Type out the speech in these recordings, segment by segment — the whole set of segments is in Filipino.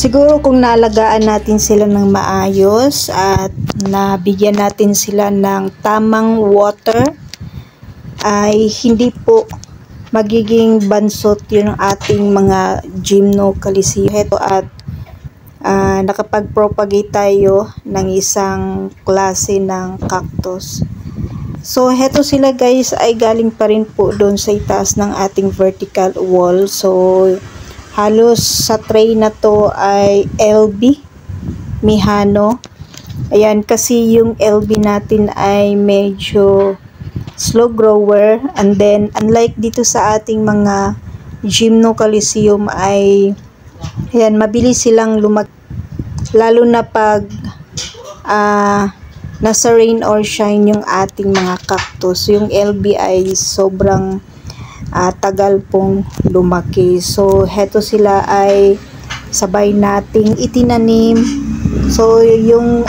Siguro kung naalagaan natin sila ng maayos at nabigyan natin sila ng tamang water, ay hindi po magiging bansot yung ating mga Gymnocalycium. At nakapag-propagate tayo ng isang klase ng cactus. So heto sila guys ay galing pa rin po doon sa itaas ng ating vertical wall. So halos sa tray na to ay LB Mihano. Ayan, kasi yung LB natin ay medyo slow grower, and then unlike dito sa ating mga Gymnocalycium ay ayan, mabilis silang lumaki, lalo na pag nasa rain or shine yung ating mga cactus. Yung LB ay sobrang tagal pong lumaki. So heto sila ay sabay nating itinanim. So yung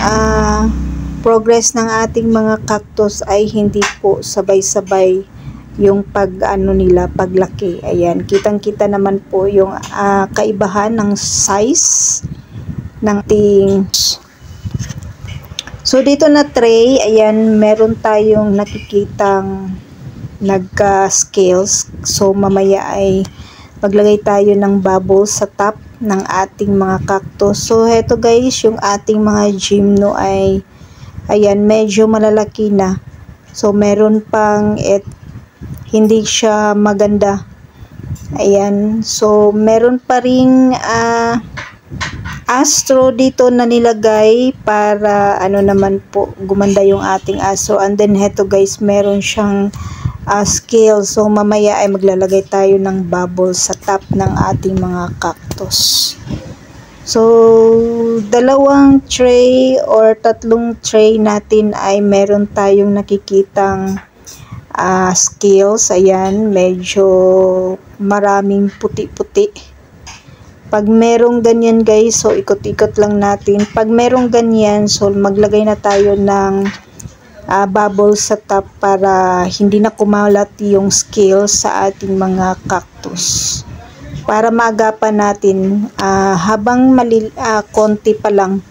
progress ng ating mga cactus ay hindi po sabay-sabay yung nila paglaki. Ayan, kitang-kita naman po yung kaibahan ng size ng ating. So dito na tray, ayan, meron tayong nakikitang nagka-scales. So mamaya ay maglagay tayo ng bubbles sa top ng ating mga cactus. So heto guys, yung ating mga gymno ay ayan, medyo malalaki na. So meron pang hindi siya maganda. Ayan, so meron pa ring astro dito na nilagay para naman po gumanda yung ating astro. And then heto guys, meron siyang scale. So mamaya ay maglalagay tayo ng bubble sa top ng ating mga cactus. So dalawang tray or tatlong tray natin ay meron tayong nakikitang scales. Ayan, medyo maraming puti-puti. Pag merong ganyan guys, so ikot-ikot lang natin. Pag merong ganyan, so maglagay na tayo ng bubble sa top para hindi na kumalat yung scales sa ating mga cactus. Para maagapan natin habang konti pa lang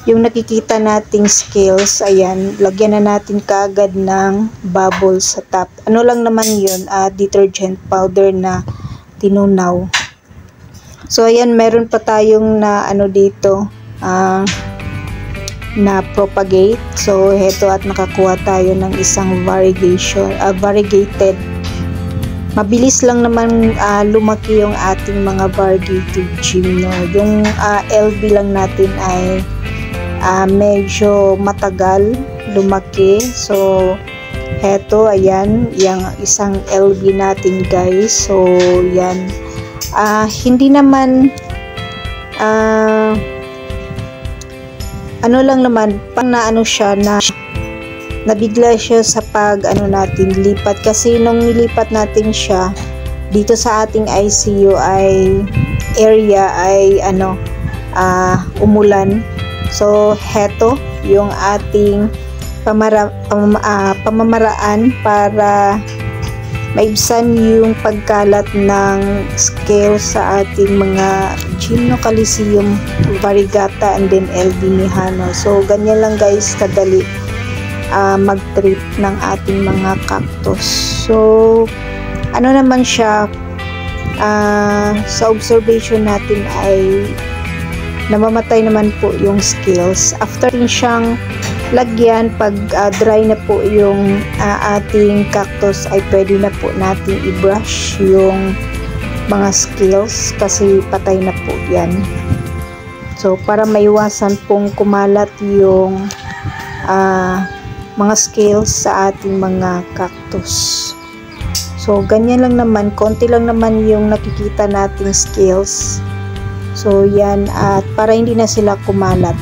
yung nakikita nating scales, ayan, lagyan na natin kaagad ng bubble sa top. Ano lang naman yun, detergent powder na tinunaw. So ayan, meron pa tayong na dito na propagate. So heto, at nakakuha tayo ng isang variegated. Mabilis lang naman lumaki yung ating mga variegated gymno. Yung LB lang natin ay medyo matagal lumaki. So heto, ayan, yung isang LB natin guys. So yan, hindi naman lang naman pang siya na nabigla siya sa pag natin lipat, kasi nung nilipat natin siya dito sa ating ICU ay umulan. So heto yung ating pamamaraan para maibsan yung pagkalat ng scale sa ating mga Gymnocalycium variegata and then LB Mihano. So ganyan lang guys kadali mag-treat ng ating mga cactus. So naman siya, sa observation natin ay namamatay naman po yung scales. After siyang lagyan, pag dry na po yung ating cactus, ay pwede na po natin i-brush yung mga scales kasi patay na po yan. So para maiwasan pong kumalat yung mga scales sa ating mga cactus. So ganyan lang naman, konti lang naman yung nakikita nating scales. So yan, at para hindi na sila kumalat.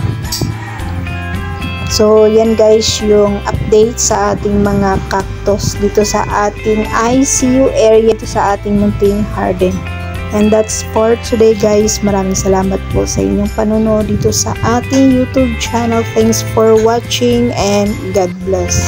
So yan guys yung update sa ating mga cactus dito sa ating ICU area, dito sa ating munting garden. And that's for today guys. Maraming salamat po sa inyong panonood dito sa ating YouTube channel. Thanks for watching and God bless.